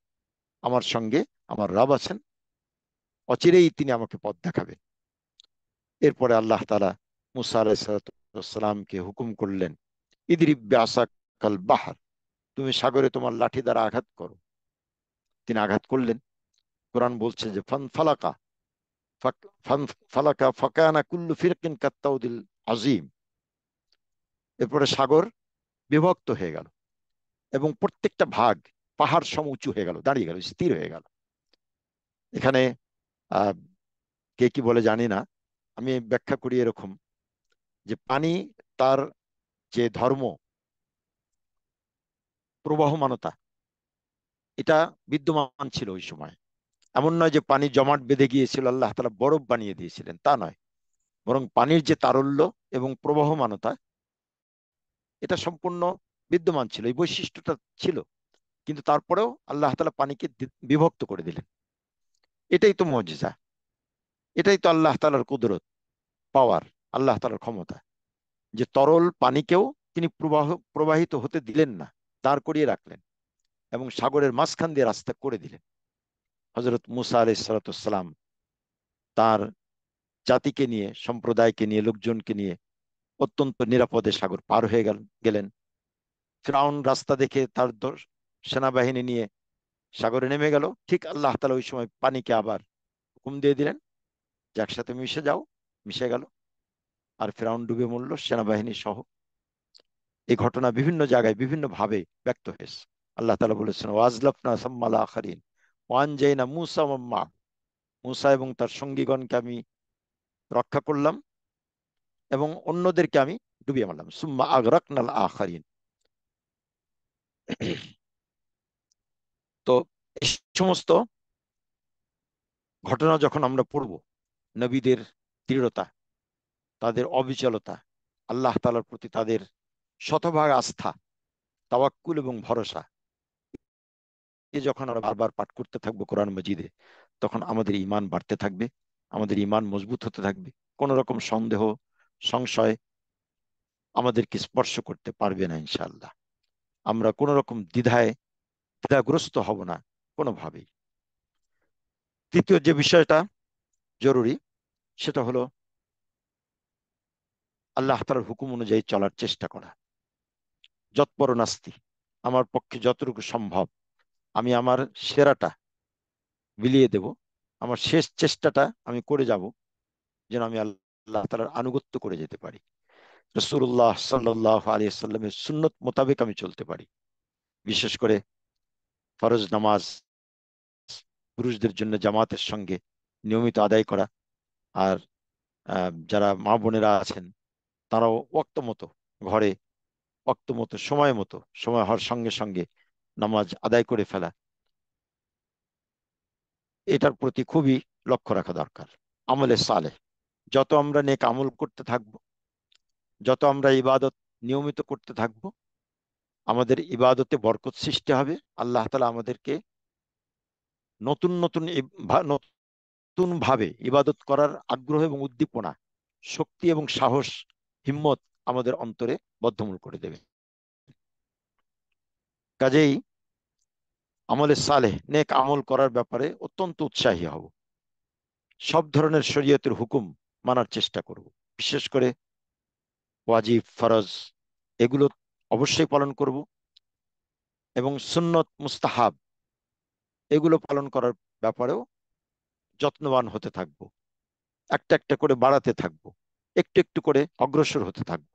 আমার সঙ্গে আমার রব আছেন, অচিরেই তিনি আমাকে পথ দেখাবেন। এরপরে আল্লাহ তাআলা মুসা আলাইহিস সালামকে হুকুম করলেন, ইদরিব বিআসাকাল বাহর, তুমি সাগরে তোমার লাঠি দ্বারা আঘাত করো। তিনি আঘাত করলেন। কোরআন বলছে যে ফান ফালাকা, ফান ফালাকা ফাকানা কুল্লু ফিরকিন কাত্তাউদিল আজিম। এরপরে সাগর বিভক্ত হয়ে গেল এবং প্রত্যেকটা ভাগ পাহাড় সম উঁচু হয়ে গেল, দাঁড়িয়ে গেল, স্থির হয়ে গেল। এখানে আহ কে কি বলে জানি না, আমি ব্যাখ্যা করি এরকম, যে পানি, তার যে ধর্ম, প্রবাহমানতা, এটা বিদ্যমান ছিল ওই সময়। এমন নয় যে পানি জমাট বেঁধে গিয়েছিল, আল্লাহ তাআলা বরফ বানিয়ে দিয়েছিলেন, তা নয়। বরং পানির যে তারল্য এবং প্রবাহমানতা, এটা সম্পূর্ণ বিদ্যমান ছিল, এই বৈশিষ্ট্যটা ছিল। কিন্তু তারপরেও আল্লাহ তাআলা পানিকে বিভক্ত করে দিলেন। এটাই তো মুজিজা, এটাই তো আল্লাহ তাআলার কুদরত, পাওয়ার, আল্লাহ তাআলার ক্ষমতা, যে তরল পানিকেও তিনি প্রবাহিত হতে দিলেন না, দাঁড় করিয়ে রাখলেন এবং সাগরের মাঝখান দিয়ে রাস্তা করে দিলেন। হযরত মুসা আলাইহিস সালাম তার জাতিকে নিয়ে, সম্প্রদায়কে নিয়ে, লোকজনকে নিয়ে অত্যন্ত নিরাপদে সাগর পার হয়ে গেলেন। ফিরআউন রাস্তা দেখে তার সেনাবাহিনী নিয়ে সাগরে নেমে গেল। ঠিক আল্লাহ তাআলা ওই সময় পানিকে আবার হুকুম দিয়ে দিলেন যে একসাথে মিশে যাও, মিশে গেল। আর ফিরআউন ডুবে মরল সেনাবাহিনী সহ। এই ঘটনা বিভিন্ন জায়গায় বিভিন্ন ভাবে ব্যক্ত হয়েছে। আল্লাহ তাআলা বলেছেন, ওয়াজলাফনা সাম্মাল আখারিন ওয়ানজাইনা মুসা ওয়া মা, মুসা এবং তার সঙ্গীগণকে আমি রক্ষা করলাম এবং অন্যদেরকে আমি ডুবিয়ে মারলাম। সুম্মা আগরাকনাল আখারিন। তো এই সমস্ত ঘটনা যখন আমরা পড়ব, নবীদের দৃঢ়তা, তাদের অবিচলতা, আল্লাহ তাআলার প্রতি তাদের শতভাগ আস্থা, তাওয়াক্কুল এবং ভরসা, এ যখন আমরা বারবার পাঠ করতে থাকবো কোরআন মাজিদে, তখন আমাদের ঈমান বাড়তে থাকবে, আমাদের ঈমান মজবুত হতে থাকবে। কোন রকম সন্দেহ, সংশয় আমাদেরকে স্পর্শ করতে পারবে না ইনশাআল্লাহ। আমরা কোন রকম দ্বিধাগ্রস্ত হব না কোনোভাবেই। তৃতীয় যে বিষয়টা জরুরি, সেটা হলো আল্লাহ তাআলার হুকুম অনুযায়ী চলার চেষ্টা করা। যৎপর নাস্তি, আমার পক্ষে যতটুকু সম্ভব আমি আমার সেরাটা বিলিয়ে দেব, আমার শেষ চেষ্টাটা আমি করে যাব, যেন আমি আল্লাহ তাআলার আনুগত্য করে যেতে পারি, রাসূলুল্লাহ সাল্লাল্লাহু আলাইহি ওয়াসাল্লামের সুন্নত মোতাবেক আমি চলতে পারি। বিশেষ করে ফরজ নামাজ পুরুষদের জন্য জামাতের সঙ্গে নিয়মিত আদায় করা, আর যারা মা বোনেরা আছেন তারাও ওয়াক্ত মতো ঘরে, ওয়াক্ত মতো, সময় হওয়ার সঙ্গে সঙ্গে নামাজ আদায় করে ফেলা, এটার প্রতি খুবই লক্ষ্য রাখা দরকার। আমলে সালেহ, যত আমরা নেক আমল করতে থাকব, যত আমরা ইবাদত নিয়মিত করতে থাকব, আমাদের ইবাদতে বরকত সৃষ্টি হবে। আল্লাহ তাআলা আমাদেরকে নতুন নতুন নতুন ভাবে ইবাদত করার আগ্রহ এবং উদ্দীপনা, শক্তি এবং সাহস, হিম্মত আমাদের অন্তরে বদ্ধমূল করে দেবে। কাজেই আমলে সালেহ, নেক আমল করার ব্যাপারে অত্যন্ত উৎসাহী হব। সব ধরনের শরীয়তের হুকুম মানার চেষ্টা করব। বিশেষ করে ওয়াজিব, ফরজ, এগুলো অবশ্যই পালন করব এবং সুন্নত, মুস্তাহাব, এগুলো পালন করার ব্যাপারেও যত্নবান হতে থাকব। একটা একটা করে বাড়াতে থাকব, একটু একটু করে অগ্রসর হতে থাকব।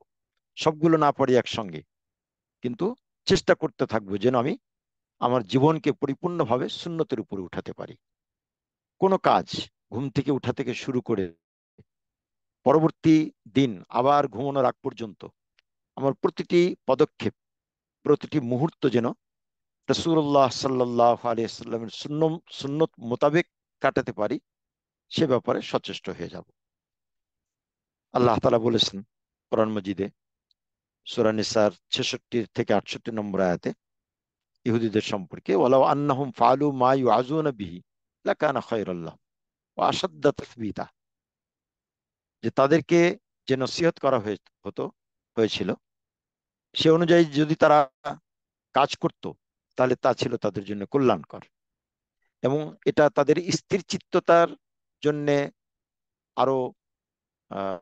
সবগুলো না পারি একসঙ্গে, কিন্তু চেষ্টা করতে থাকবো যেন আমি আমার জীবনকে পরিপূর্ণভাবে সুন্নতের উপরে উঠাতে পারি। কোনো কাজ ঘুম থেকে উঠা থেকে শুরু করে পরবর্তী দিন আবার ঘুমানোর আগ পর্যন্ত আমার প্রতিটি পদক্ষেপ, প্রতিটি মুহূর্ত যেন রাসূলুল্লাহ সাল্লাল্লাহু আলাইহি ওয়াসাল্লামের সুন্নত মোতাবেক কাটাতে পারি, সে ব্যাপারে সচেষ্ট হয়ে যাব। আল্লাহ তাআলা বলেছেন কোরআন মাজিদে সূরা নিসার 66 থেকে 68 নম্বর আয়াতে ইহুদিদের সম্পর্কে, ওয়ালাউ আন্নাহুম ফাআলু মা ইউআযুনা বিহি লাকানা খায়রাল লাহুম ওয়া আশাদ্দা তাসবীতা, যে তাদেরকে যে নসিহত করা হয়েছিল সে অনুযায়ী যদি তারা কাজ করত তাহলে তা ছিল তাদের জন্য কল্যাণকর, এবং এটা তাদের স্থির চিত্ততার জন্য আরো আহ,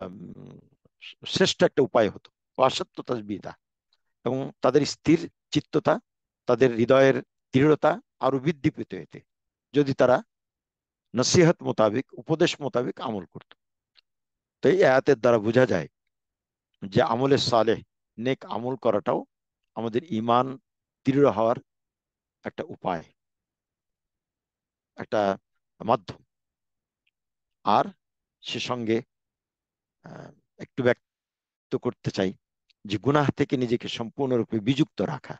উম, শ্রেষ্ঠ একটা উপায় হতো। অসত্য তাসবিদা, এবং তাদের স্থির চিত্ততা, তাদের হৃদয়ের দৃঢ়তা আরো বৃদ্ধি পেতে হইতে যদি তারা নসিহত মোতাবেক, উপদেশ মোতাবেক আমল করত। তো এই আয়াতের দ্বারা বোঝা যায় যে আমলে সালেহ, নেক আমল করাটাও আমাদের ঈমান দৃঢ় হওয়ার একটা উপায়, একটা মাধ্যম। আর সে সঙ্গে আহ, একটু ব্যক্ত করতে চাই যে গুনাহ থেকে নিজেকে সম্পূর্ণরূপে বিযুক্ত রাখা।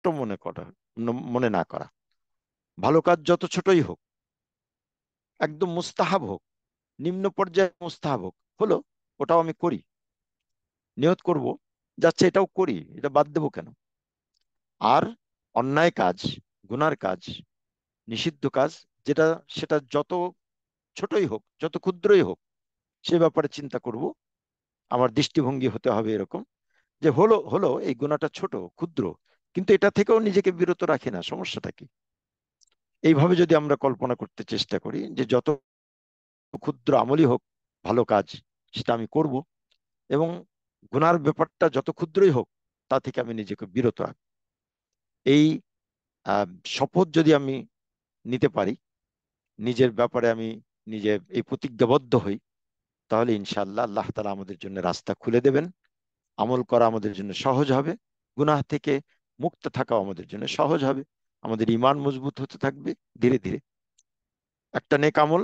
ছোট মনে না করা, ভালো কাজ যত ছোটই হোক, একদম মুস্তাহাব হোক, নিম্ন পর্যায়ে মুস্তাহাব হোক, হলো ওটাও আমি করি, নিয়ত করব যাচ্ছে এটাও করি, এটা বাদ দেবো কেন। আর অন্যায় কাজ, গুনার কাজ, নিষিদ্ধ কাজ, যেটা সেটা যত ছোটই হোক, যত ক্ষুদ্রই হোক, সে ব্যাপারে চিন্তা করব। আমার দৃষ্টিভঙ্গি হতে হবে এরকম যে হলো হলো এই গুনাহটা ছোট ক্ষুদ্র, কিন্তু এটা থেকেও নিজেকে বিরত রাখি না, সমস্যাটা কি। এইভাবে যদি আমরা কল্পনা করতে চেষ্টা করি যে যত ক্ষুদ্র আমলই হোক, ভালো কাজ সেটা আমি করব, এবং গুনার ব্যাপারটা যত ক্ষুদ্রই হোক তা থেকে আমি নিজেকে বিরত রাখব, এই আহ, শপথ যদি আমি নিতে পারি, নিজের ব্যাপারে আমি নিজে এই প্রতিজ্ঞাবদ্ধ হই, তাহলে ইনশাআল্লাহ আল্লাহ তাআলা আমাদের জন্য রাস্তা খুলে দেবেন, আমল করা আমাদের জন্য সহজ হবে, গুনাহ থেকে মুক্ত থাকা আমাদের জন্য সহজ হবে, আমাদের ঈমান মজবুত হতে থাকবে ধীরে ধীরে। একটা নেক আমল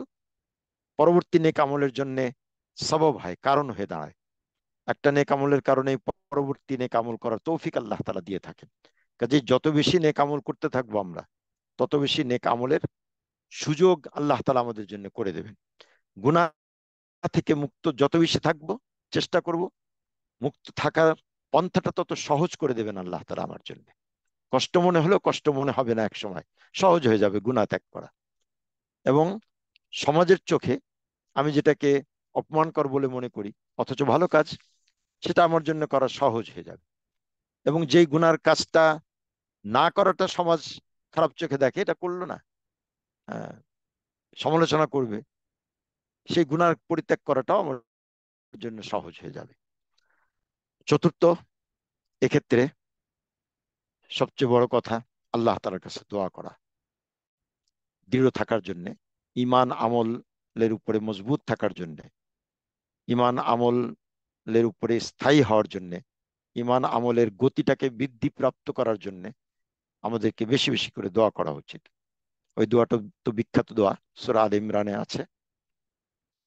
পরবর্তী নেক আমলের জন্য সবব হয়, কারণ হয়ে দাঁড়ায়। একটা নেক আমলের কারণে পরবর্তী নেক আমল করার তৌফিক আল্লাহ তাআলা দিয়ে থাকেন। কাজেই যত বেশি নেক আমল করতে থাকবো আমরা, তত বেশি নেক আমলের সুযোগ আল্লাহ তাআলা আমাদের জন্য করে দেবেন। গুনাহ থেকে মুক্ত যত বেশি থাকবো, চেষ্টা করব, মুক্ত থাকার পন্থাটা তত সহজ করে দেবেন আল্লাহ তাআলা আমার জন্য। কষ্ট মনে হলেও কষ্ট মনে হবে না, এক সময় সহজ হয়ে যাবে গুনাহ ত্যাগ করা। এবং সমাজের চোখে আমি যেটাকে অপমানকর বলে মনে করি, অথচ ভালো কাজ, সেটা আমার জন্য করা সহজ হয়ে যাবে। এবং যেই গুনার কাজটা না করাটা সমাজ খারাপ চোখে দেখে, এটা করলো না, আহ, সমালোচনা করবে, সেই গুনার পরিত্যাগ করাটাও আমার জন্য সহজ হয়ে যাবে। চতুর্থ, এক্ষেত্রে সবচেয়ে বড় কথা আল্লাহ তাআলার কাছে দোয়া করা, দৃঢ় থাকার জন্য, ঈমান আমলের উপরে মজবুত থাকার জন্য, ঈমান আমলের উপরে স্থায়ী হওয়ার জন্য, ঈমান আমলের গতিটাকে বৃদ্ধি প্রাপ্ত করার জন্য আমাদেরকে বেশি বেশি করে দোয়া করা উচিত। ওই দোয়াটা তো বিখ্যাত দোয়া, সূরা আলে ইমরানে আছে,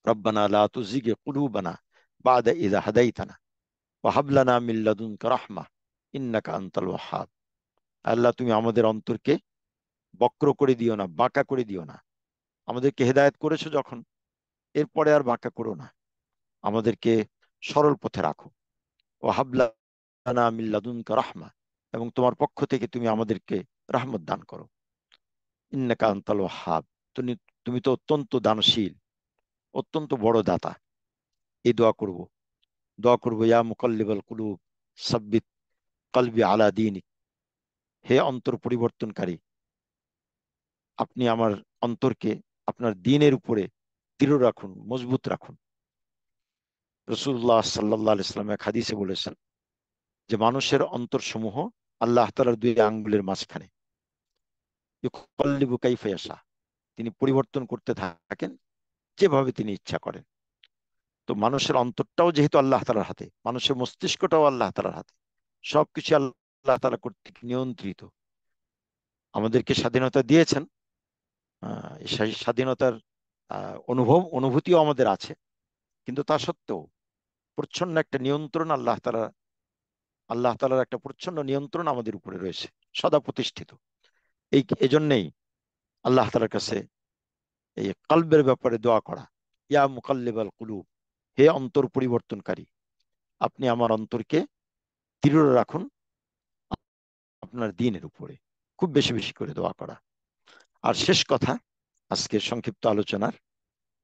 রব্বানা লা তুজিগ কুলুবানা বাদা ইযা হাদাইতানা ওয়া হাব লানা মিন লাদুনকা রাহমা ইন্নাকা আনতাল ওয়াহ্হাব। আল্লাহ, তুমি আমাদের অন্তরকে বক্র করে দিও না, বাঁকা করে দিও না। আমাদেরকে হেদায়েত করেছো যখন, এরপরে আর বাঁকা করো না, আমাদেরকে সরল পথে রাখো। ও হাব লানা মিন লাদুনকা রাহমা, এবং তোমার পক্ষ থেকে তুমি আমাদেরকে রহমত দান করো। ইন্নাকা আনতাল ওয়াহ্হাব, তুমি তুমি তো অত্যন্ত দানশীল, অত্যন্ত বড় দাতা। এই দোয়া করব ইয়া মুকাল্লিবাল কুলুব সাব্বিত কলবি আলা দীনিক, হে অন্তর পরিবর্তনকারী, আপনি আমার অন্তরকে আপনার দ্বীনের উপরে দৃঢ় রাখুন, মজবুত রাখুন। রাসূলুল্লাহ সাল্লাল্লাহু আলাইহি ওয়াসাল্লাম এক হাদিসে বলেছেন যে মানুষের অন্তর সমূহ আল্লাহ তাআলার দুই আঙ্গুলের মাঝখানে, ইউকাল্লিবু কাইফা ইয়াশা, তিনি পরিবর্তন করতে থাকেন যেভাবে তিনি ইচ্ছা করেন। তো মানুষের অন্তরটাও যেহেতু আল্লাহ তাআলার হাতে, মানুষের মস্তিষ্কটাও আল্লাহ তাআলার হাতে, সবকিছু আল্লাহ তাআলা কর্তৃক নিয়ন্ত্রিত। আমাদেরকে স্বাধীনতা দিয়েছেন, সেই স্বাধীনতার অনুভূতিও আমাদের আছে, কিন্তু তা সত্ত্বেও প্রচ্ছন্ন একটা নিয়ন্ত্রণ আল্লাহ তাআলার একটা প্রচ্ছন্ন নিয়ন্ত্রণ আমাদের উপরে রয়েছে, সদা প্রতিষ্ঠিত। এজন্যই আল্লাহ তাআলার কাছে এই কলবের ব্যাপারে দোয়া করা, ইয়া মুকাল্লিবাল কুলুব, হে অন্তর পরিবর্তনকারী, আপনি আমার অন্তরকে দৃঢ় রাখুন আপনার দ্বীনের উপরে। খুব বেশি বেশি করে দোয়া করা। আর শেষ কথা, আজকের সংক্ষিপ্ত আলোচনার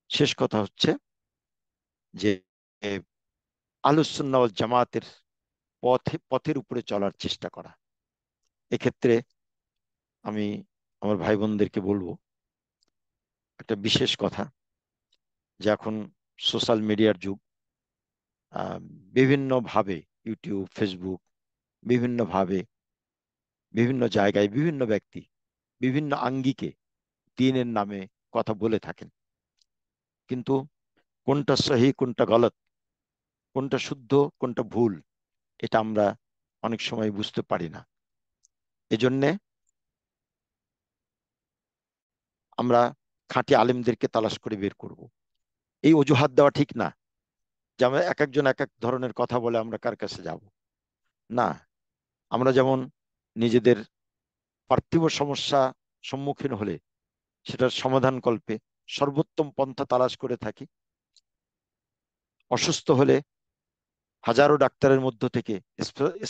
শেষ কথা হচ্ছে যে আহলুস সুন্নাহ ওয়াল জামাতের পথের উপরে চলার চেষ্টা করা। এক্ষেত্রে আমি আমার ভাই বোনদেরকে বলবো একটা বিশেষ কথা, যে এখন সোশ্যাল মিডিয়ার যুগ। বিভিন্নভাবে ইউটিউব, ফেসবুক, বিভিন্নভাবে বিভিন্ন জায়গায় বিভিন্ন ব্যক্তি বিভিন্ন আঙ্গিকে দ্বীনের নামে কথা বলে থাকেন, কিন্তু কোনটা সহি কোনটা গলত, কোনটা শুদ্ধ কোনটা ভুল, এটা আমরা অনেক সময় বুঝতে পারি না। এজন্যে আমরা খাঁটি আলেমদেরকে তালাশ করে বের করব। এই অজুহাত দেওয়া ঠিক না যে আমরা এক একজন এক এক ধরনের কথা বলে আমরা কার কাছে যাব। না, আমরা যেমন নিজেদের পার্থিব সমস্যা সম্মুখীন হলে সেটার সমাধান কল্পে সর্বোত্তম পন্থা তালাশ করে থাকি, অসুস্থ হলে হাজারো ডাক্তারের মধ্য থেকে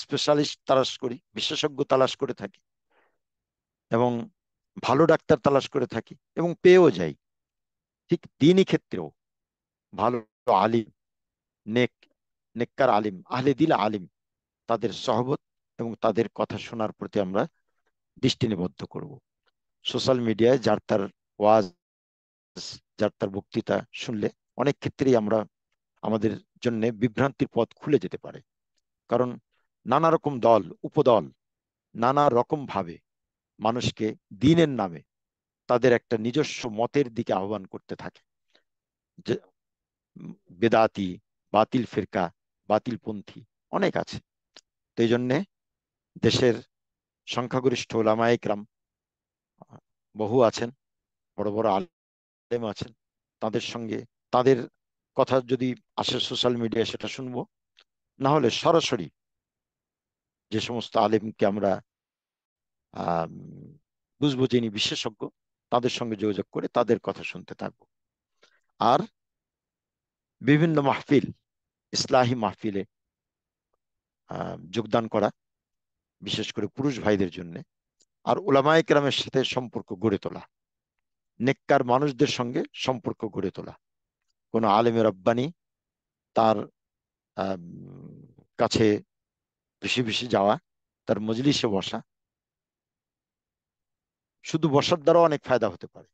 স্পেশালিস্ট তালাশ করি, বিশেষজ্ঞ তালাশ করে থাকি, এবং ভালো ডাক্তার তালাশ করে থাকি এবং পেয়েও যাই। ঠিক দ্বীনি ক্ষেত্রেও ভালো আলিম, নেককার আলিম, আহলে দিল আলিম, তাদের সহবত এবং তাদের কথা শোনার প্রতি আমরা দৃষ্টি নিবদ্ধ করব। সোশ্যাল মিডিয়ায় যার তার ওয়াজ, যার তার বক্তৃতা শুনলে অনেক ক্ষেত্রেই আমাদের জন্য বিভ্রান্তির পথ খুলে যেতে পারে। কারণ নানা রকম দল উপদল নানা রকম ভাবে মানুষকে দ্বীনের নামে তাদের একটা নিজস্ব মতের দিকে আহ্বান করতে থাকে, যে বেদাতি, বাতিল ফিরকা, বাতিলপন্থী অনেক আছে। তো এই জন্যে দেশের সংখ্যাগরিষ্ঠ ওলামায়ে কেরাম বহু আছেন, বড় বড় আলেম আছেন, তাদের সঙ্গে তাদের কথা যদি আসে সোশ্যাল মিডিয়ায় সেটা শুনবো, না হলে সরাসরি যে সমস্ত আলেমকে আমরা বুঝবো যিনি বিশেষজ্ঞ, তাদের সঙ্গে যোগাযোগ করে তাদের কথা শুনতে থাকবো। আর বিভিন্ন মাহফিল, ইসলাহি মাহফিলে যোগদান করা, বিশেষ করে পুরুষ ভাইদের জন্য। আর উলামায়ে কেরামের সাথে সম্পর্ক গড়ে তোলা, নেককার মানুষদের সঙ্গে সম্পর্ক গড়ে তোলা। কোন আলেমে রব্বানি তার কাছে বেশি বেশি যাওয়া, তার মজলিসে বসা। শুধু বসার দ্বারা অনেক ফায়দা হতে পারে।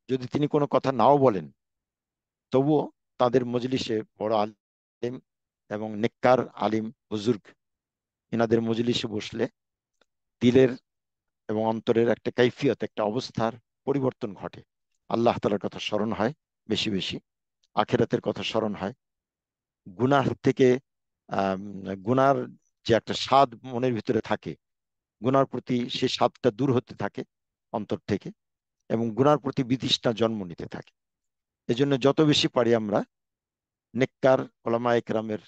যদি তিনি কোনো কথা নাও বলেন, তবুও তাদের মজলিসে বড় আলেম এবং নেককার আলিম বুজুর্গ, এনাদের মজলিসে বসলে দিলের এবং অন্তরের একটা কাইফিয়ত, একটা অবস্থার পরিবর্তন ঘটে। আল্লাহ তাআলার কথা স্মরণ হয় বেশি বেশি, আখিরাতের কথা স্মরণ হয়, গুনাহ থেকে গুনার যে একটা স্বাদ মনের ভিতরে থাকে, গুনার প্রতি সেই স্বাদটা দূর হতে থাকে অন্তর থেকে, এবং গুনার প্রতি বিতৃষ্ণা জন্ম নিতে থাকে। এজন্য যত বেশি পারি আমরা নেককার ওলামায়ে কেরামের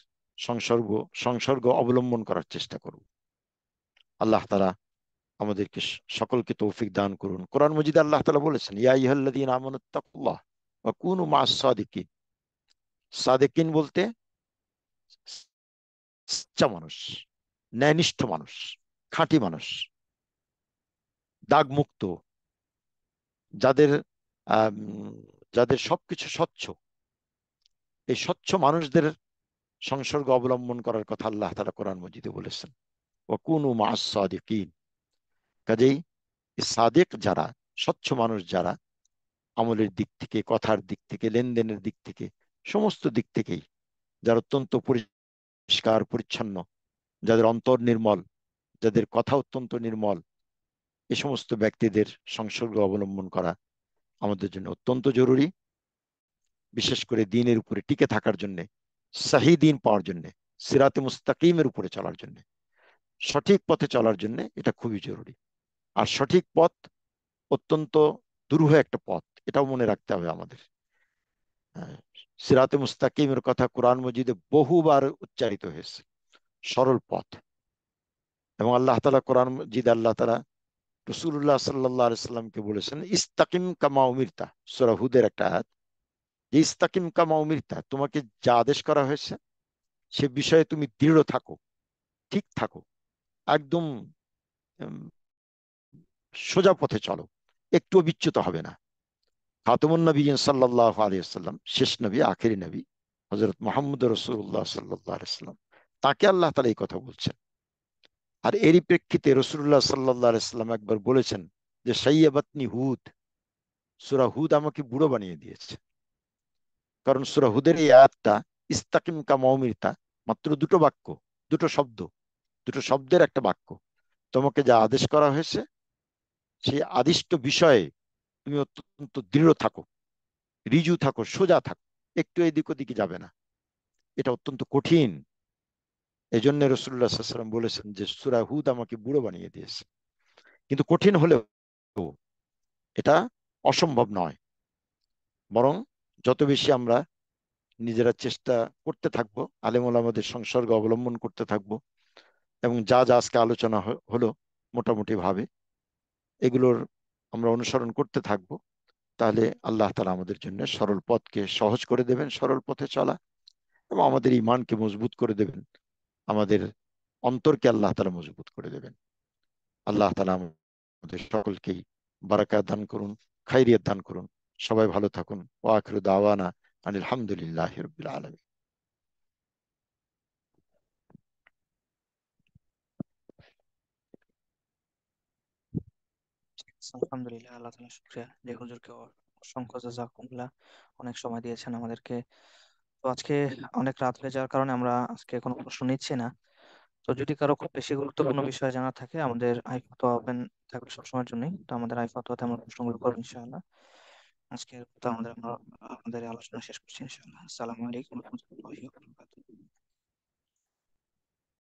সংসর্গ অবলম্বন করার চেষ্টা করব। আল্লাহ তাআলা আমাদেরকে সকলকে তৌফিক দান করুন। কোরআন মজিদে আল্লাহ তাআলা বলেছেন, ইয়া আইয়ুহাল্লাযীনা আমানুত্তাকুল্লাহ ওয়া কুনু মাআস সাদিকিন। সাদিকিন বলতে সচ্চা মানুষ, ন্যায়নিষ্ঠ মানুষ, খাঁটি মানুষ, দাগ মুক্ত, যাদের যাদের সবকিছু স্বচ্ছ, এই স্বচ্ছ মানুষদের সংসর্গ অবলম্বন করার কথা আল্লাহ তাআলা কোরআন মজিদে বলেছেন, ওয়া কুনু মাআস সাদিকিন। কাজেই সাদিক যারা, স্বচ্ছ মানুষ যারা, আমলের দিক থেকে, কথার দিক থেকে, লেনদেনের দিক থেকে, সমস্ত দিক থেকেই যারা অত্যন্ত পরিষ্কার পরিচ্ছন্ন, যাদের অন্তর নির্মল, যাদের কথা অত্যন্ত নির্মল, এই সমস্ত ব্যক্তিদের সংসর্গ অবলম্বন করা আমাদের জন্য অত্যন্ত জরুরি। বিশেষ করে দ্বীনের উপরে টিকে থাকার জন্য, সহি দ্বীন পাওয়ার জন্য, সিরাতে মুস্তাকিমের উপরে চলার জন্য, সঠিক পথে চলার জন্য এটা খুবই জরুরি। আর সঠিক পথ অত্যন্ত দুরূহ একটা পথ, এটাও মনে রাখতে হবে আমাদের। হ্যাঁ, সিরাতে মুস্তাকিমের কথা কোরআন মজিদে বহুবার উচ্চারিত হয়েছে, সরল পথ। এবং আল্লাহ তাআলা কোরআন মজিদে আল্লাহ তাআলা রাসূলুল্লাহ সাল্লাল্লাহু আলাইহি সাল্লামকে বলেছেন ইস্তাকিম কামা উমিরতা, সূরা হুদের একটা আয়াত, যে ইস্তাকিম কামা উমিরতা, তোমাকে যা আদেশ করা হয়েছে সে বিষয়ে তুমি দৃঢ় থাকো, ঠিক থাকো, একদম উম, সোজা পথে চলো, একটু বিচ্যুত হবে না। খাতামুন নবিয়্যিন সাল্লাল্লাহু আলাইহি ওয়াসাল্লাম, শেষ নবী, আখেরি নবী হযরত মুহাম্মদ রাসূলুল্লাহ সাল্লাল্লাহু আলাইহি ওয়াসাল্লাম, তাকে আল্লাহ তাআলা এই কথা বলছেন। আর এরই প্রেক্ষিতে রাসূলুল্লাহ সাল্লাল্লাহু আলাইহি ওয়াসাল্লাম একবার বলেছেন যে সাইয়াবাতনি হুদ, সূরা হুদ আমাকে বুড়ো বানিয়ে দিয়েছে। কারণ সূরা হুদের এই আয়াতটা ইস্তাকিম কামা উমিরতা মাত্র দুটো বাক্য, দুটো শব্দ, দুটো শব্দের একটা বাক্য। তোমাকে যা আদেশ করা হয়েছে সেই আদিষ্ট বিষয়ে তুমি অত্যন্ত দৃঢ় থাকো, রিজু থাকো, সোজা থাকো, একটু এদিক ওদিকে যাবে না। এটা অত্যন্ত কঠিন। এই জন্য রাসূলুল্লাহ সাল্লাল্লাহু আলাইহি ওয়াসাল্লাম বলেছেন যে সূরা হুদ আমাকে বুড়ো বানিয়ে দিয়েছে। কিন্তু কঠিন হলেও এটা অসম্ভব নয়, বরং যত বেশি আমরা নিজেরা চেষ্টা করতে থাকবো, আলেম ওলামাদের সংসর্গ অবলম্বন করতে থাকবো, এবং যা যা আজকে আলোচনা হলো মোটামুটি ভাবে এগুলোর আমরা অনুসরণ করতে থাকবো, তাহলে আল্লাহ তাআলা আমাদের জন্য সরল পথকে সহজ করে দেবেন, সরল পথে চলা, এবং আমাদের ঈমানকে মজবুত করে দেবেন, আমাদের অন্তরকে আল্লাহ তাআলা মজবুত করে দেবেন। আল্লাহ তাআলা আমাদের সকলকেই বারাকাত দান করুন, খাইরিয়াত দান করুন। সবাই ভালো থাকুন। ওয়া আখিরু দাওয়ানা আনিল হামদুলিল্লাহি রাব্বিল আলামিন। আলহামদুলিল্লাহ, আল্লাহ তাআলা শুকরিয়া যে হুজুরকে অসংখ্য জাযাকুমুল্লাহ, অনেক সময় দিয়েছেন আমাদেরকে। তো আজকে অনেক রাত হয়ে যাওয়ার কারণে আমরা আজকে কোনো প্রশ্ন নিচ্ছি না। তো যদি কারো খুব বেশি গুরুত্বপূর্ণ বিষয় জানা থাকে, আমাদের আই ফাতোয়া ওপেন থাকবে সবসময়ের জন্যই। তো আমাদের আই ফাতোয়াতে আমরা প্রশ্নগুলো করবো ইনশাআল্লাহ। আজকে তো আমাদের এই আলোচনা শেষ করছি ইনশাআল্লাহ। আসসালামু আলাইকুম ওয়া রাহমাতুল্লাহি ওয়া বারাকাতুহু।